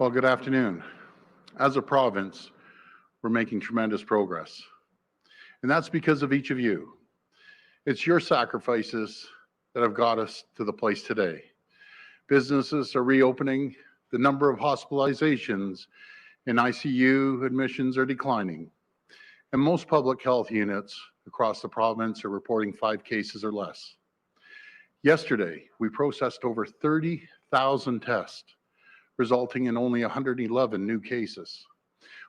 Well, good afternoon. As a province, we're making tremendous progress. And that's because of each of you. It's your sacrifices that have got us to the place today. Businesses are reopening, the number of hospitalizations and ICU admissions are declining, and most public health units across the province are reporting 5 cases or less. Yesterday, we processed over 30,000 tests, resulting in only 111 new cases.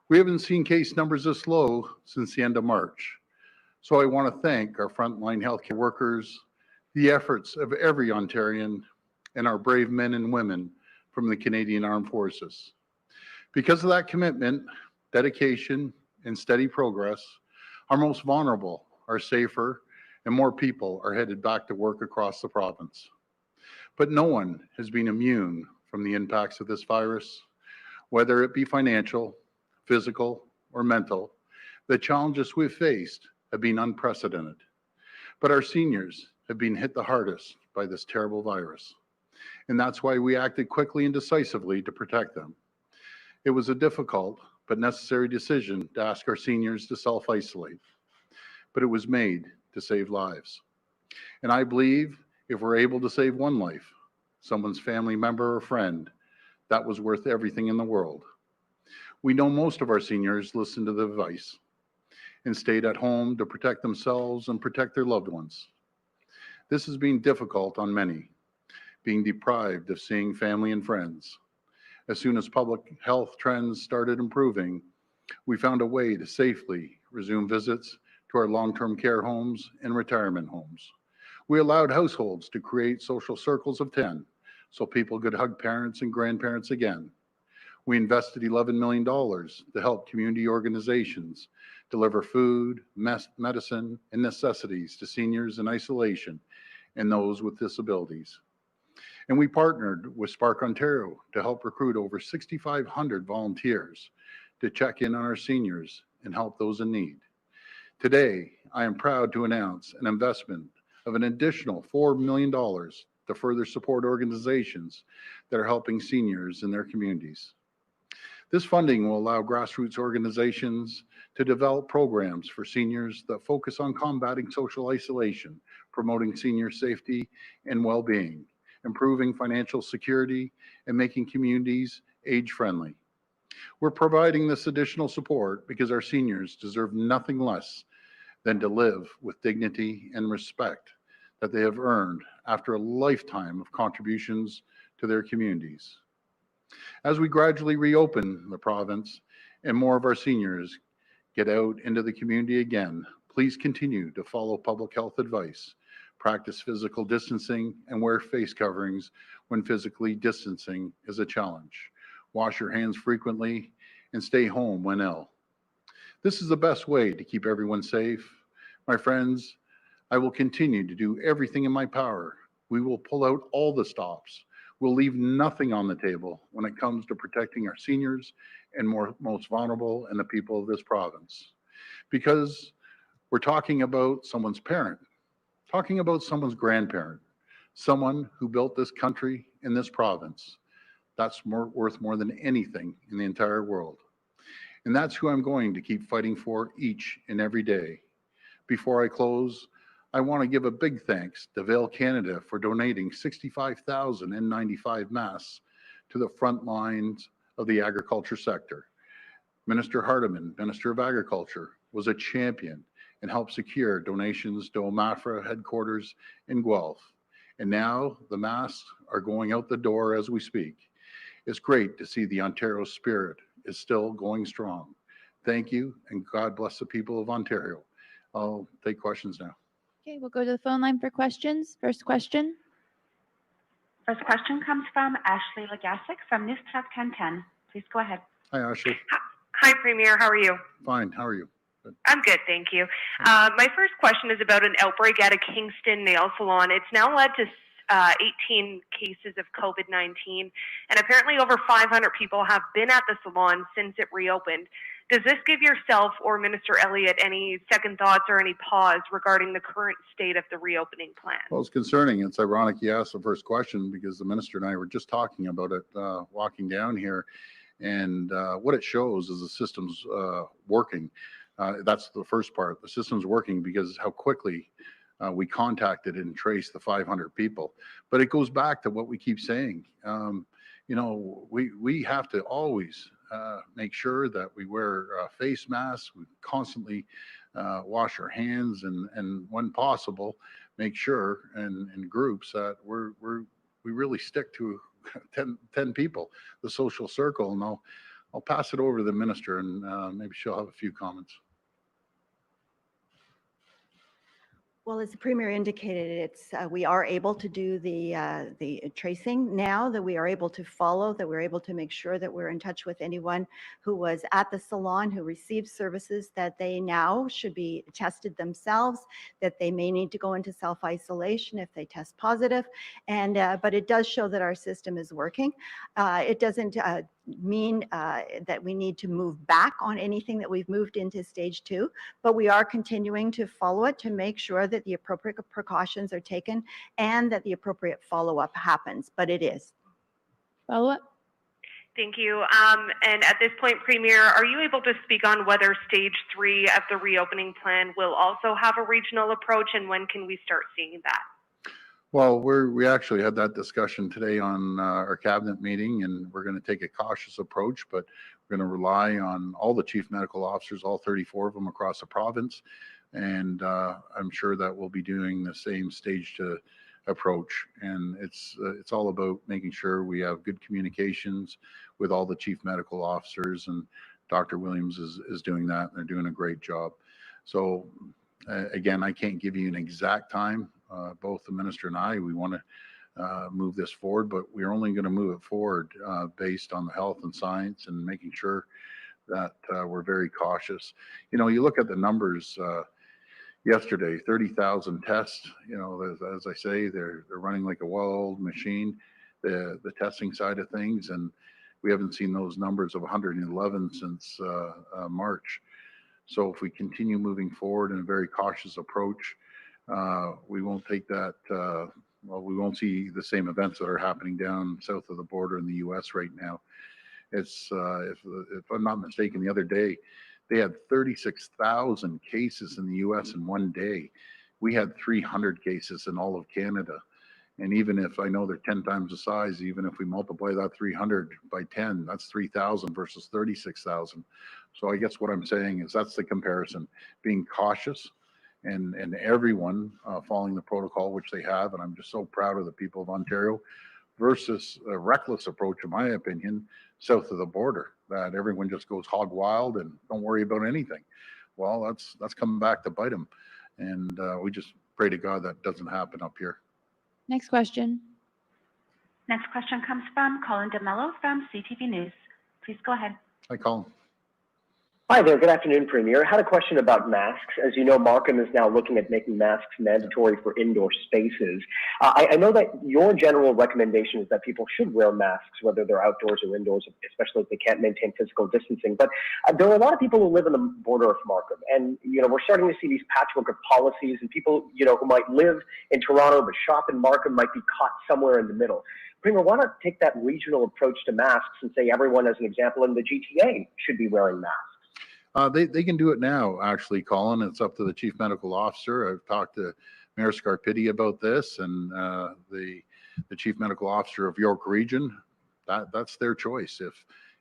We haven't seen case numbers this low since the end of March. So I want to thank our frontline healthcare workers, the efforts of every Ontarian, and our brave men and women from the Canadian Armed Forces. Because of that commitment, dedication, and steady progress, our most vulnerable are safer and more people are headed back to work across the province. But no one has been immune from the impacts of this virus, whether it be financial, physical, or mental. The challenges we've faced have been unprecedented. But our seniors have been hit the hardest by this terrible virus. And that's why we acted quickly and decisively to protect them. It was a difficult but necessary decision to ask our seniors to self-isolate, but it was made to save lives. And I believe if we're able to save one life, someone's family member or friend, that was worth everything in the world. We know most of our seniors listened to the advice and stayed at home to protect themselves and protect their loved ones. This has been difficult on many, being deprived of seeing family and friends. As soon as public health trends started improving, we found a way to safely resume visits to our long-term care homes and retirement homes. We allowed households to create social circles of 10 so people could hug parents and grandparents again. We invested $11 million to help community organizations deliver food, medicine, and necessities to seniors in isolation and those with disabilities. And we partnered with Spark Ontario to help recruit over 6,500 volunteers to check in on our seniors and help those in need. Today, I am proud to announce an investment of an additional $4 million to further support organizations that are helping seniors in their communities. This funding will allow grassroots organizations to develop programs for seniors that focus on combating social isolation, promoting senior safety and well-being, improving financial security, and making communities age-friendly. We're providing this additional support because our seniors deserve nothing less than to live with dignity and respect that they have earned after a lifetime of contributions to their communities. As we gradually reopen the province and more of our seniors get out into the community again, please continue to follow public health advice, practice physical distancing, and wear face coverings when physically distancing is a challenge. Wash your hands frequently and stay home when ill. This is the best way to keep everyone safe. My friends, I will continue to do everything in my power. We will pull out all the stops. We'll leave nothing on the table when it comes to protecting our seniors and most vulnerable and the people of this province. Because we're talking about someone's parent, talking about someone's grandparent, someone who built this country and this province. That's worth more than anything in the entire world. And that's who I'm going to keep fighting for each and every day. Before I close, I want to give a big thanks to Vail Canada for donating 65,000 N95 masks to the front lines of the agriculture sector. Minister Hardeman, Minister of Agriculture, was a champion and helped secure donations to OMAFRA headquarters in Guelph. And now the masks are going out the door as we speak. It's great to see the Ontario spirit is still going strong. Thank you, and God bless the people of Ontario. I'll take questions now. Okay, we'll go to the phone line for questions. First question. First question comes from Ashley Legasic from News Talk 1010. Please go ahead. Hi, Ashley. Hi, Premier. How are you? Fine. How are you? Good. I'm good, thank you. My first question is about an outbreak at a Kingston nail salon. It's now led to 18 cases of COVID-19, and apparently over 500 people have been at the salon since it reopened. Does this give yourself or Minister Elliott any second thoughts or any pause regarding the current state of the reopening plan? Well, it's concerning. It's ironic you asked the first question because the minister and I were just talking about it walking down here. And what it shows is the system's working. That's the first part. The system's working because how quickly we contacted and traced the 500 people. But it goes back to what we keep saying. You know, we have to always make sure that we wear face masks. We constantly wash our hands, and when possible, make sure in groups that we really stick to 10 people, the social circle. And I'll pass it over to the minister, and maybe she'll have a few comments. Well, as the Premier indicated, we are able to do the tracing now, that we are able to follow, that we're able to make sure that we're in touch with anyone who was at the salon, who received services, that they now should be tested themselves, that they may need to go into self-isolation if they test positive. And but it does show that our system is working. It doesn't mean that we need to move back on anything that we've moved into stage 2, but we are continuing to follow it to make sure that the appropriate precautions are taken and that the appropriate follow-up happens, but it is. Follow-up? Thank you. And at this point, Premier, are you able to speak on whether stage 3 of the reopening plan will also have a regional approach, and when can we start seeing that? Well, we actually had that discussion today on our cabinet meeting, and we're going to take a cautious approach, but we're going to rely on all the chief medical officers, all 34 of them across the province. And I'm sure that we'll be doing the same stage 2 approach. And it's all about making sure we have good communications with all the chief medical officers, and Dr. Williams is doing that, and they're doing a great job. So again, I can't give you an exact time. Both the minister and I, we want to move this forward, but we're only going to move it forward based on the health and science and making sure that we're very cautious. You know, you look at the numbers yesterday, 30,000 tests, you know, as I say, they're running like a well-oiled machine, the testing side of things, and we haven't seen those numbers of 111 since March. So if we continue moving forward in a very cautious approach, we won't take that, well, we won't see the same events that are happening down south of the border in the US right now. It's, if I'm not mistaken, the other day, they had 36,000 cases in the US in one day. We had 300 cases in all of Canada. And even if I know they're 10 times the size, even if we multiply that 300 by 10, that's 3,000 versus 36,000. So I guess what I'm saying is that's the comparison, being cautious and everyone following the protocol, which they have. And I'm just so proud of the people of Ontario, versus a reckless approach, in my opinion, south of the border, that everyone just goes hog wild and don't worry about anything. Well, that's coming back to bite them. And we just pray to God that doesn't happen up here. Next question. Next question comes from Colin DeMello from CTV News. Please go ahead. Hi, Colin. Hi there. Good afternoon, Premier. I had a question about masks. As you know, Markham is now looking at making masks mandatory for indoor spaces. I know that your general recommendation is that people should wear masks, whether they're outdoors or indoors, especially if they can't maintain physical distancing. But there are a lot of people who live in the border of Markham, and we're starting to see these patchwork of policies, and people who might live in Toronto but shop in Markham might be caught somewhere in the middle. Premier, why not take that regional approach to masks and say everyone, as an example, in the GTA should be wearing masks? They can do it now, actually, Colin. It's up to the chief medical officer. I've talked to Mayor Scarpitti about this, and the chief medical officer of York Region. That's their choice.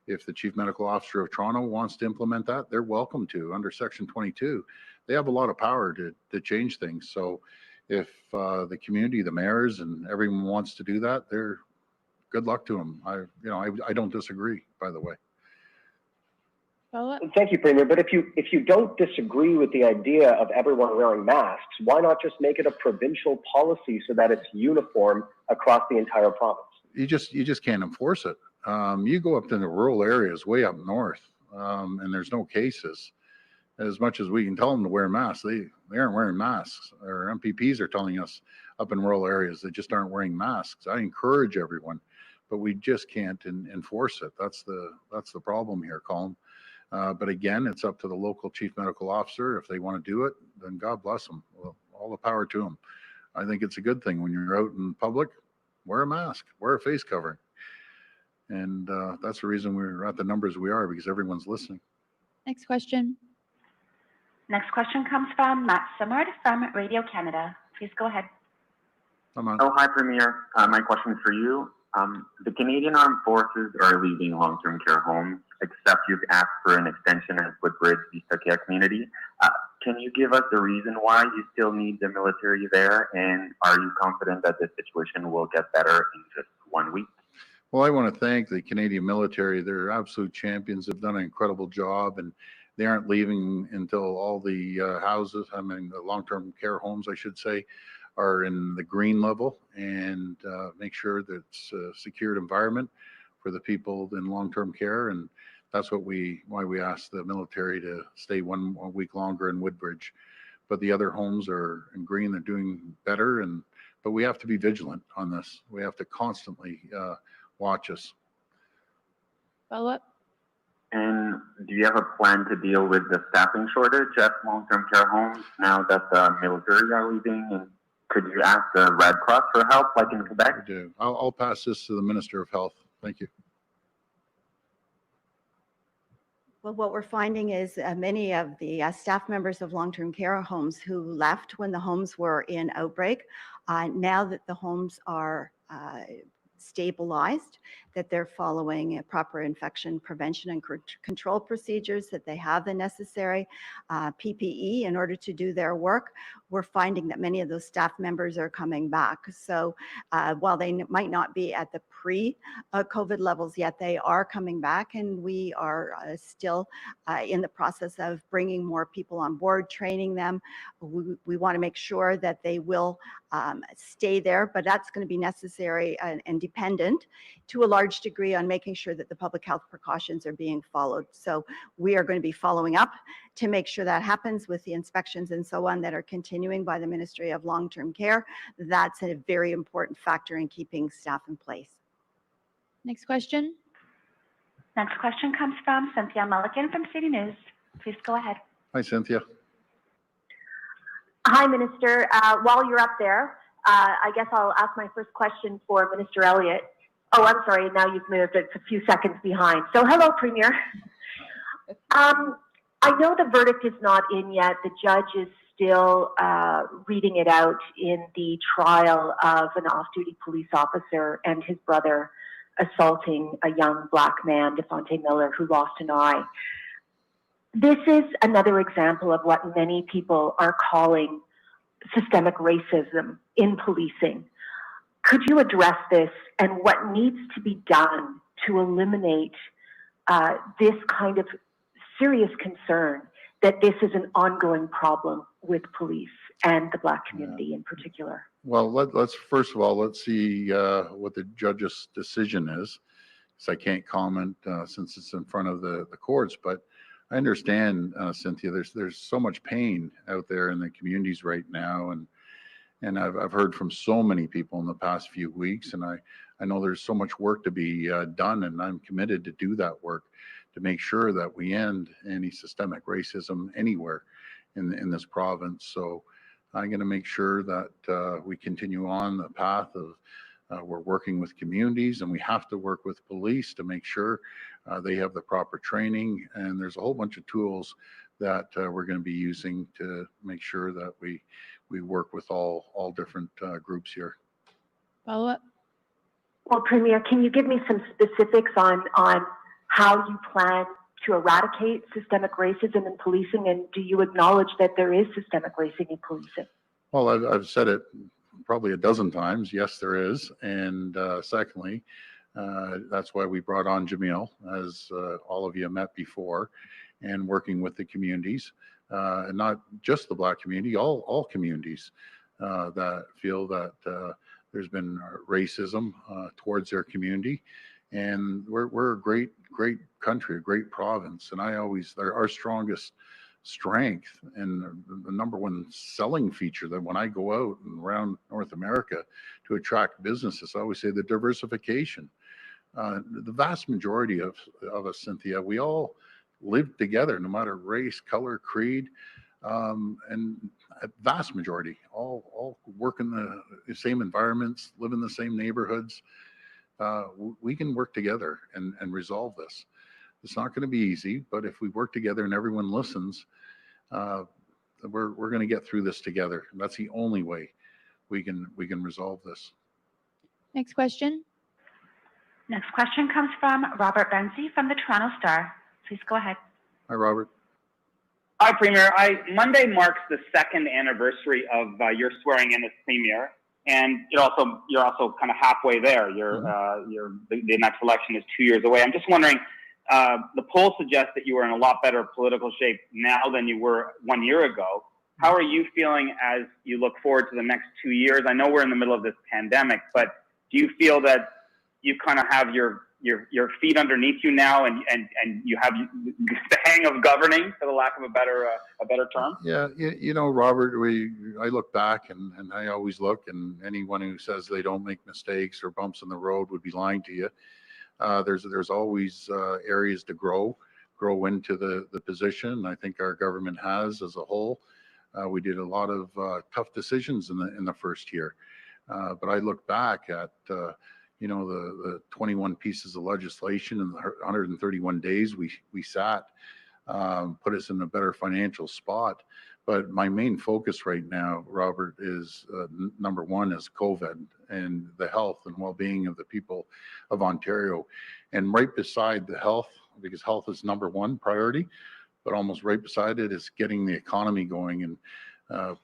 If the chief medical officer of Toronto wants to implement that, they're welcome to. Under Section 22, they have a lot of power to change things. So if the community, the mayors, and everyone wants to do that, they're good luck to them. I don't disagree, by the way. Follow-up? Thank you, Premier. But if you don't disagree with the idea of everyone wearing masks, why not just make it a provincial policy so that it's uniform across the entire province? You just can't enforce it. You go up to the rural areas way up north, and there's no cases. As much as we can tell them to wear masks, they aren't wearing masks. Our MPPs are telling us up in rural areas they just aren't wearing masks. I encourage everyone, but we just can't enforce it. That's the problem here, Colin. But again, it's up to the local chief medical officer. If they want to do it, then God bless them. Well, all the power to them. I think it's a good thing when you're out in public, wear a mask, wear a face covering. And that's the reason we're at the numbers we are, because everyone's listening. Next question. Next question comes from Matt Simard from Radio Canada. Please go ahead. Come on. Oh, hi, Premier. My question is for you. The Canadian Armed Forces are leaving long-term care homes, except you've asked for an extension at Woodbridge Vista Care Community. Can you give us the reason why you still need the military there, and are you confident that the situation will get better in just 1 week? Well, I want to thank the Canadian military. They're absolute champions. They've done an incredible job, and they aren't leaving until all the houses, the long-term care homes, I should say, are in the green level, and make sure that it's a secured environment for the people in long-term care. And that's why we asked the military to stay one week longer in Woodbridge. But the other homes are in green. They're doing better, but we have to be vigilant on this. We have to constantly watch us. Follow up. And do you have a plan to deal with the staffing shortage at long-term care homes now that the military are leaving? And could you ask the Red Cross for help, like in Quebec? I do. I'll pass this to the Minister of Health. Thank you. Well, what we're finding is many of the staff members of long-term care homes who left when the homes were in outbreak, now that the homes are stabilized, that they're following a proper infection prevention and control procedures, that they have the necessary PPE in order to do their work. We're finding that many of those staff members are coming back. So while they might not be at the pre-COVID levels yet, they are coming back, and we are still in the process of bringing more people on board, training them. We want to make sure that they will stay there, but that's going to be necessary and dependent to a large degree on making sure that the public health precautions are being followed. So we are going to be following up to make sure that happens with the inspections and so on that are continuing by the Ministry of Long-Term Care. That's a very important factor in keeping staff in place. Next question. Next question comes from Cynthia Mulligan from City News. Please go ahead. Hi, Cynthia. Hi, Minister. While you're up there, I guess I'll ask my first question for Minister Elliott. Oh, I'm sorry. Now you've moved. It's a few seconds behind. So hello, Premier. I know the verdict is not in yet. The judge is still reading it out in the trial of an off-duty police officer and his brother assaulting a young black man, Defonte Miller, who lost an eye. This is another example of what many people are calling systemic racism in policing. Could you address this and what needs to be done to eliminate this kind of serious concern that this is an ongoing problem with police and the Black community in particular? Well, let's first of all, let's see what the judge's decision is. So I can't comment since it's in front of the courts, but I understand, Cynthia, there's so much pain out there in the communities right now, and I've heard from so many people in the past few weeks, and I know there's so much work to be done, and I'm committed to do that work to make sure that we end any systemic racism anywhere in this province. So I'm going to make sure that we continue on the path of we're working with communities, and we have to work with police to make sure they have the proper training. And there's a whole bunch of tools that we're going to be using to make sure that we work with all different groups here. Follow up. Well, Premier, can you give me some specifics on how you plan to eradicate systemic racism in policing, and do you acknowledge that there is systemic racism in policing? Well, I've said it probably a dozen times. Yes, there is. And secondly, that's why we brought on Jamil, as all of you met before, and working with the communities, and not just the Black community, all communities that feel that there's been racism towards their community. And we're a great country, a great province. And our strongest strength and the number one selling feature that when I go out and around North America to attract businesses, I always say the diversification. The vast majority of us, Cynthia, we all live together, no matter race, color, creed, and a vast majority all work in the same environments, live in the same neighborhoods. we can work together and resolve this. It's not going to be easy, but if we work together and everyone listens, we're going to get through this together. And that's the only way we can resolve this. Next question. Next question comes from Robert Benzie from the Toronto Star. Please go ahead. Hi, Robert. Hi, Premier. Monday marks the second anniversary of your swearing in as Premier, and you're also kind of halfway there. The next election is 2 years away. I'm just wondering, the polls suggest that you are in a lot better political shape now than you were 1 year ago. How are you feeling as you look forward to the next 2 years? I know we're in the middle of this pandemic, but do you feel that you kind of have your feet underneath you now, and you have the hang of governing, for the lack of a better term? Yeah, you know, Robert, I look back and I always look, and anyone who says they don't make mistakes or bumps in the road would be lying to you. There's always areas to grow into the position. I think our government has as a whole. We did a lot of tough decisions in the first year, but I look back at the 21 pieces of legislation in the 131 days we sat, put us in a better financial spot. But my main focus right now, Robert, is number one is COVID and the health and well-being of the people of Ontario. And right beside the health, because health is number one priority, but almost right beside it is getting the economy going and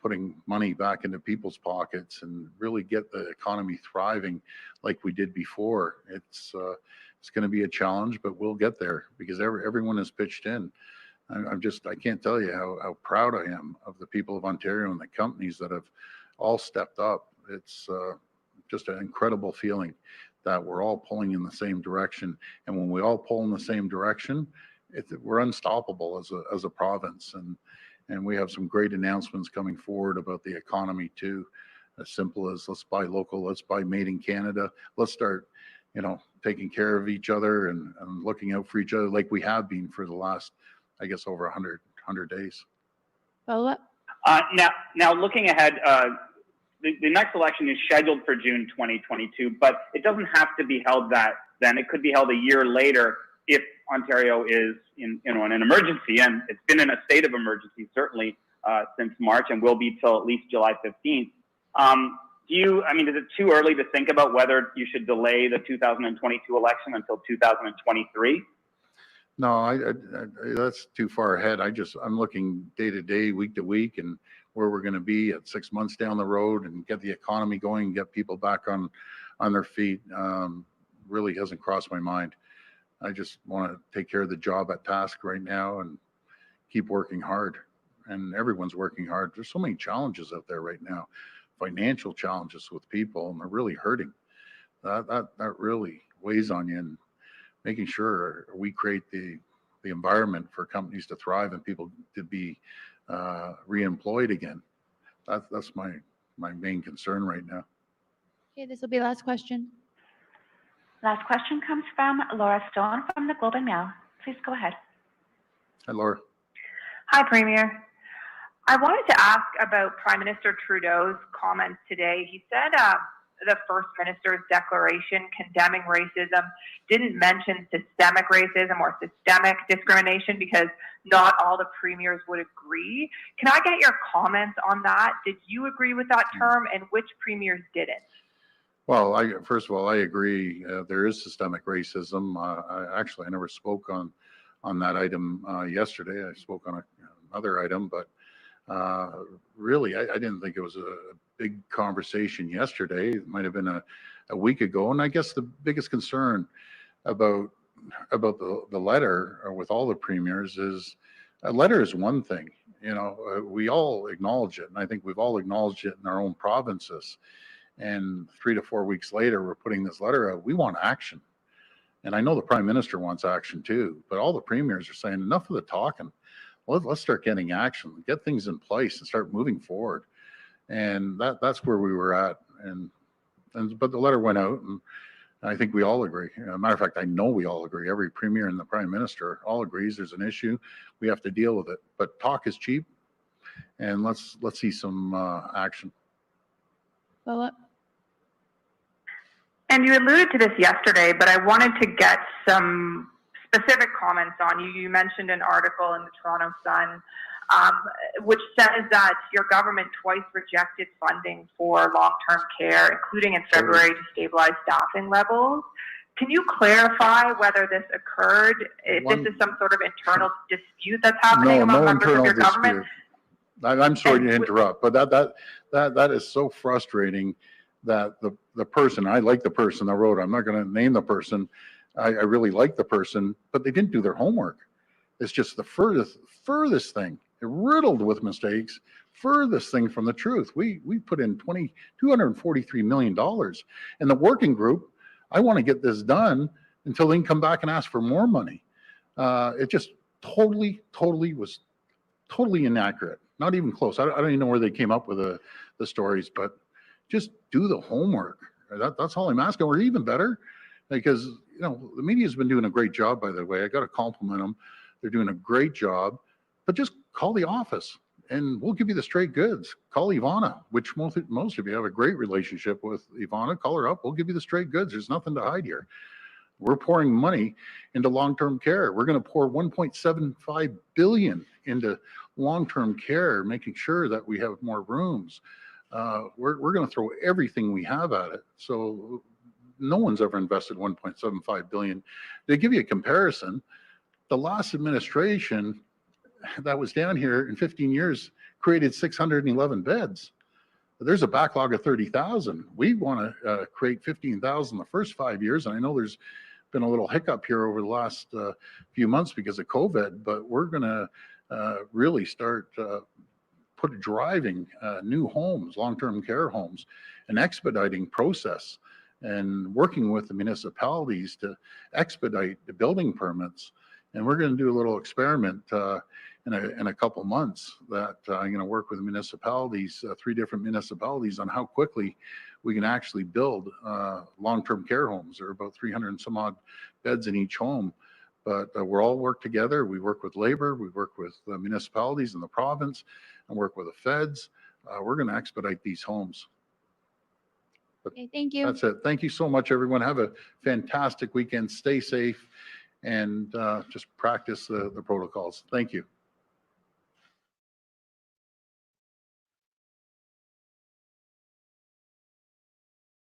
putting money back into people's pockets and really get the economy thriving like we did before. It's going to be a challenge, but we'll get there because everyone has pitched in. I can't tell you how proud I am of the people of Ontario and the companies that have all stepped up. It's just an incredible feeling that we're all pulling in the same direction. And when we all pull in the same direction, we're unstoppable as a province. And we have some great announcements coming forward about the economy too. As simple as let's buy local, let's buy made in Canada. Let's start, taking care of each other and looking out for each other like we have been for the last, I guess, over 100 days. Follow up. Now looking ahead, the next election is scheduled for June 2022, but it doesn't have to be held then. It could be held a year later if Ontario is in an emergency, and it's been in a state of emergency certainly since March, and will be till at least July 15th. Is it too early to think about whether you should delay the 2022 election until 2023? No, that's too far ahead. I'm looking day to day, week to week, and where we're going to be at 6 months down the road, and get the economy going, get people back on their feet. Really hasn't crossed my mind. I just want to take care of the job at task right now and keep working hard. And everyone's working hard. There's so many challenges out there right now, financial challenges with people, and they're really hurting. That really weighs on you, and making sure we create the environment for companies to thrive and people to be re-employed again. That's my main concern right now. Okay, this will be last question. Last question comes from Laura Stone from the Globe and Mail. Please go ahead. Hi, Laura. Hi, Premier. I wanted to ask about Prime Minister Trudeau's comments today. He said the First Minister's declaration condemning racism didn't mention systemic racism or systemic discrimination because not all the premiers would agree. Can I get your comments on that? Did you agree with that term, and which premiers didn't? Well, first of all, I agree. There is systemic racism. I never spoke on that item yesterday. I spoke on another item, but really, I didn't think it was a big conversation yesterday. It might have been a week ago. And I guess the biggest concern about the letter with all the premiers is a letter is one thing. We all acknowledge it, and I think we've all acknowledged it in our own provinces. And 3 to 4 weeks later, we're putting this letter out. We want action. And I know the Prime Minister wants action too, but all the premiers are saying enough of the talking. Let's start getting action, get things in place and start moving forward. And that's where we were at. But the letter went out, and I think we all agree. Matter of fact, I know we all agree. Every premier and the Prime Minister all agrees there's an issue. We have to deal with it. But talk is cheap, and let's see some action. Follow up. And you alluded to this yesterday, but I wanted to get some specific comments on you. You mentioned an article in the Toronto Sun, which says that your government twice rejected funding for long-term care, including in February, to stabilize staffing levels. Can you clarify whether this occurred, if this is some sort of internal dispute that's happening among members of your government? I'm sorry to interrupt, but that is so frustrating that the person, I like the person that wrote, I'm not going to name the person, I really like the person, but they didn't do their homework. It's just the furthest thing, riddled with mistakes, furthest thing from the truth. We put in $243 million, and the working group, I want to get this done until they can come back and ask for more money. It just totally was totally inaccurate. Not even close. I don't even know where they came up with the stories, but just do the homework. That's all I'm asking. Or even better, because you know the media's been doing a great job. By the way, I got to compliment them. They're doing a great job. But just call the office, and we'll give you the straight goods. Call Ivana, which most of you have a great relationship with. Ivana, call her up. We'll give you the straight goods. There's nothing to hide here. We're pouring money into long-term care. We're going to pour $1.75 billion into long-term care, making sure that we have more rooms. We're going to throw everything we have at it. So no one's ever invested $1.75 billion. To give you a comparison, the last administration that was down here in 15 years created 611 beds. There's a backlog of 30,000. We want to create 15,000 the first 5 years. And I know there's been a little hiccup here over the last few months because of COVID, but we're going to really start driving new homes, long-term care homes, an expediting process, and working with the municipalities to expedite the building permits. And we're going to do a little experiment in a couple months that I'm going to work with municipalities, 3 different municipalities, on how quickly we can actually build long-term care homes. There are about 300 and some odd beds in each home, but we're all work together. We work with labor, we work with the municipalities in the province, and work with the feds. We're going to expedite these homes. But Okay, thank you. that's it. Thank you so much, everyone. Have a fantastic weekend. Stay safe and just practice the protocols. Thank you.